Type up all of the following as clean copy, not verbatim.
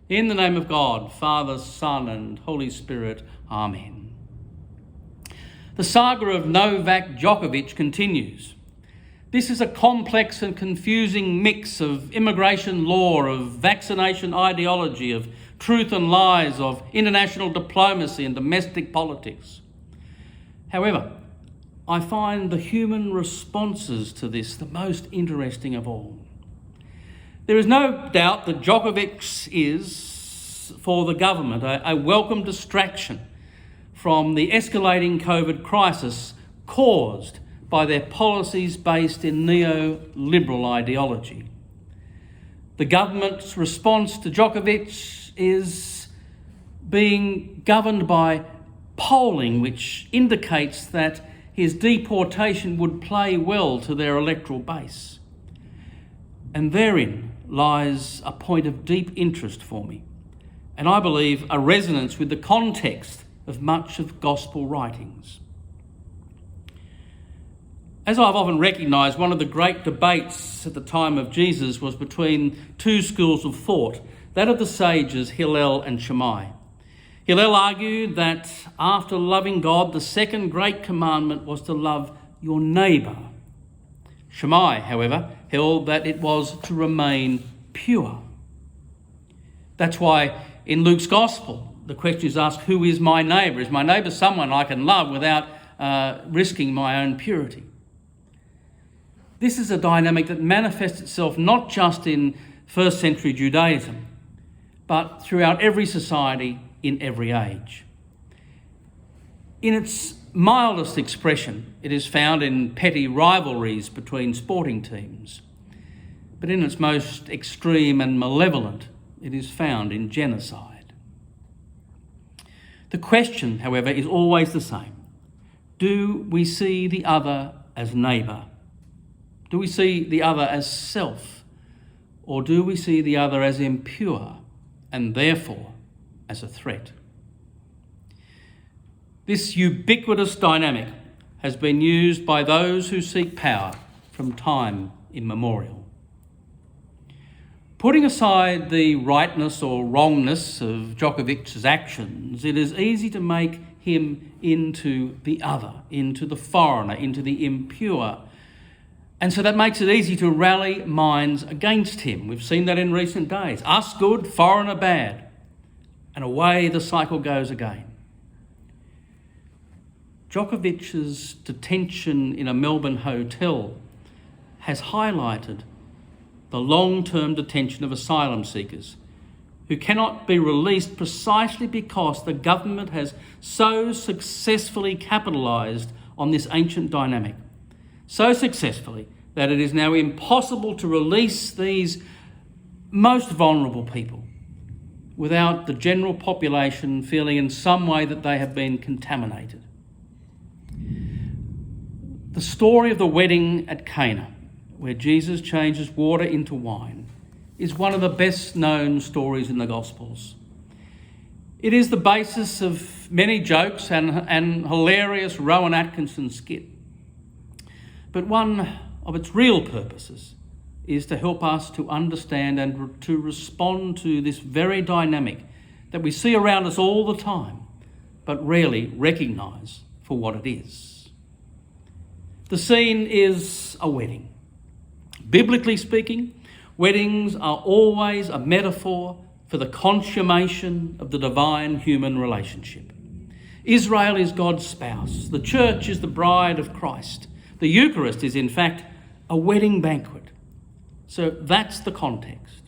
In the name of God, Father, Son and Holy Spirit. Amen. The saga of Novak Djokovic continues. This is a complex and confusing mix of immigration law, of vaccination ideology, of truth and lies, of international diplomacy and domestic politics. However, I find the human responses to this the most interesting of all. There is no doubt that Djokovic is, for the government, a welcome distraction from the escalating COVID crisis caused by their policies based in neoliberal ideology. The government's response to Djokovic is being governed by polling which indicates that his deportation would play well to their electoral base. And therein lies a point of deep interest for me, and I believe a resonance with the context of much of gospel writings. As I've often recognised, one of the great debates at the time of Jesus was between two schools of thought, that of the sages Hillel and Shammai. Hillel argued that after loving God, the second great commandment was to love your neighbour. Shammai, however, held that it was to remain pure. That's why in Luke's Gospel, the question is asked, who is my neighbour? Is my neighbour someone I can love without risking my own purity? This is a dynamic that manifests itself not just in first century Judaism, but throughout every society in every age. In its mildest expression, it is found in petty rivalries between sporting teams. But in its most extreme and malevolent, it is found in genocide. The question, however, is always the same. Do we see the other as neighbour? Do we see the other as self? Or do we see the other as impure and therefore as a threat? This ubiquitous dynamic has been used by those who seek power from time immemorial. Putting aside the rightness or wrongness of Djokovic's actions, it is easy to make him into the other, into the foreigner, into the impure. And so that makes it easy to rally minds against him. We've seen that in recent days. Us good, foreigner bad. And away the cycle goes again. Djokovic's detention in a Melbourne hotel has highlighted the long-term detention of asylum seekers who cannot be released precisely because the government has so successfully capitalised on this ancient dynamic, so successfully that it is now impossible to release these most vulnerable people without the general population feeling in some way that they have been contaminated. The story of the wedding at Cana, where Jesus changes water into wine, is one of the best known stories in the Gospels. It is the basis of many jokes and hilarious Rowan Atkinson skit. But one of its real purposes is to help us to understand and to respond to this very dynamic that we see around us all the time, but rarely recognise for what it is. The scene is a wedding. Biblically speaking, weddings are always a metaphor for the consummation of the divine human relationship. Israel is God's spouse. The church is the bride of Christ. The Eucharist is, in fact, a wedding banquet. So that's the context.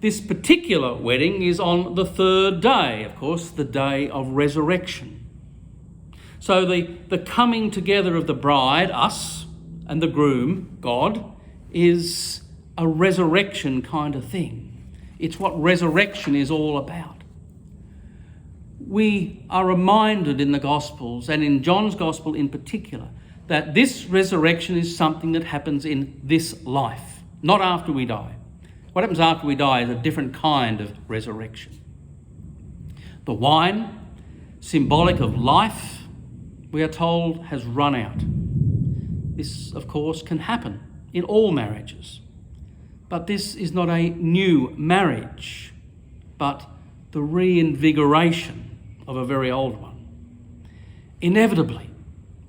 This particular wedding is on the third day, of course, the day of resurrection. So the coming together of the bride, us, and the groom, God, is a resurrection kind of thing. It's what resurrection is all about. We are reminded in the Gospels, and in John's Gospel in particular, that this resurrection is something that happens in this life, not after we die. What happens after we die is a different kind of resurrection. The wine, symbolic of life, we are told has run out. This, of course, can happen in all marriages. But this is not a new marriage. but the reinvigoration of a very old one. Inevitably,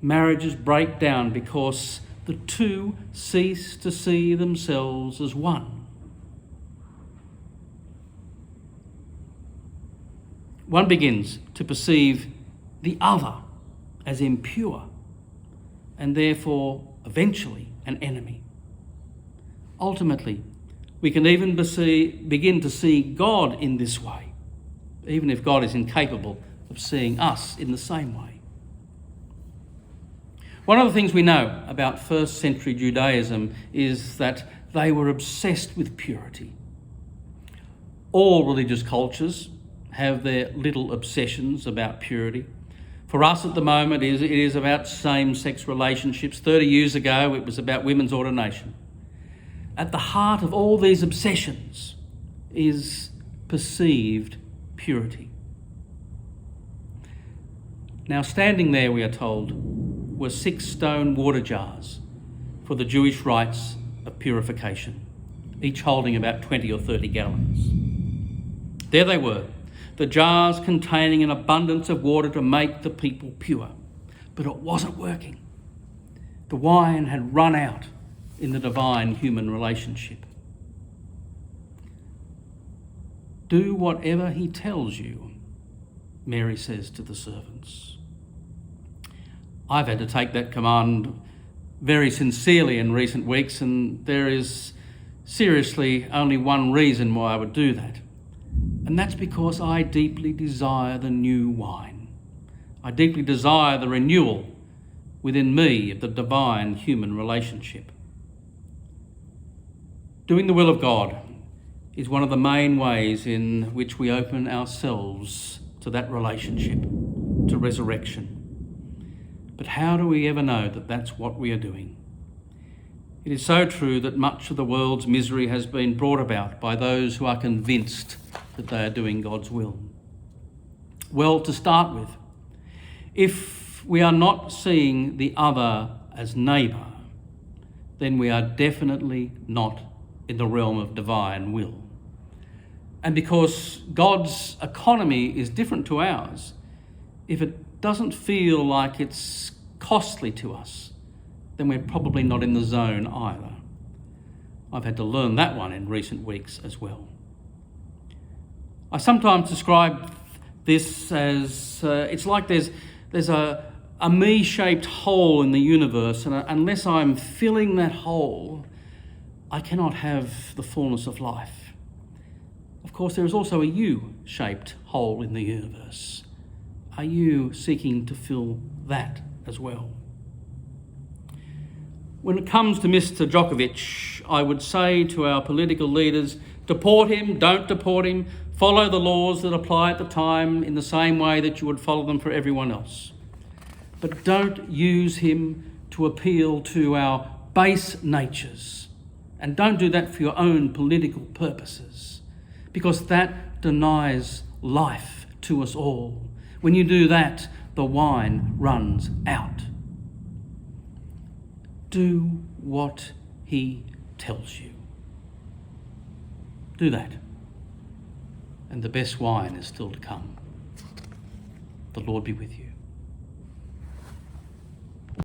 marriages break down because the two cease to see themselves as one. One begins to perceive the other as impure and therefore eventually an enemy. Ultimately, we can even begin to see God in this way, even if God is incapable of seeing us in the same way. One of the things we know about first century Judaism is that they were obsessed with purity. All religious cultures have their little obsessions about purity. For us at the moment, it is about same-sex relationships. 30 years ago, it was about women's ordination. At the heart of all these obsessions is perceived purity. Now, standing there, we are told, were 6 stone water jars for the Jewish rites of purification, each holding about 20 or 30 gallons. There they were, the jars containing an abundance of water to make the people pure. But it wasn't working. The wine had run out in the divine-human relationship. Do whatever he tells you, Mary says to the servants. I've had to take that command very sincerely in recent weeks, and there is seriously only one reason why I would do that. And that's because I deeply desire the new wine. I deeply desire the renewal within me of the divine-human relationship. Doing the will of God is one of the main ways in which we open ourselves to that relationship, to resurrection. But how do we ever know that that's what we are doing? It is so true that much of the world's misery has been brought about by those who are convinced that they are doing God's will. Well, to start with, if we are not seeing the other as neighbour, then we are definitely not in the realm of divine will. And because God's economy is different to ours, if it doesn't feel like it's costly to us, then we're probably not in the zone either. I've had to learn that one in recent weeks as well. I sometimes describe this as it's like there's a me-shaped hole in the universe, and unless I'm filling that hole, I cannot have the fullness of life. Of course, there is also a U-shaped hole in the universe. Are you seeking to fill that as well? When it comes to Mr. Djokovic, I would say to our political leaders, deport him, don't deport him, follow the laws that apply at the time in the same way that you would follow them for everyone else. But don't use him to appeal to our base natures. And don't do that for your own political purposes, because that denies life to us all. When you do that, the wine runs out. Do what he tells you. Do that. And the best wine is still to come. The Lord be with you.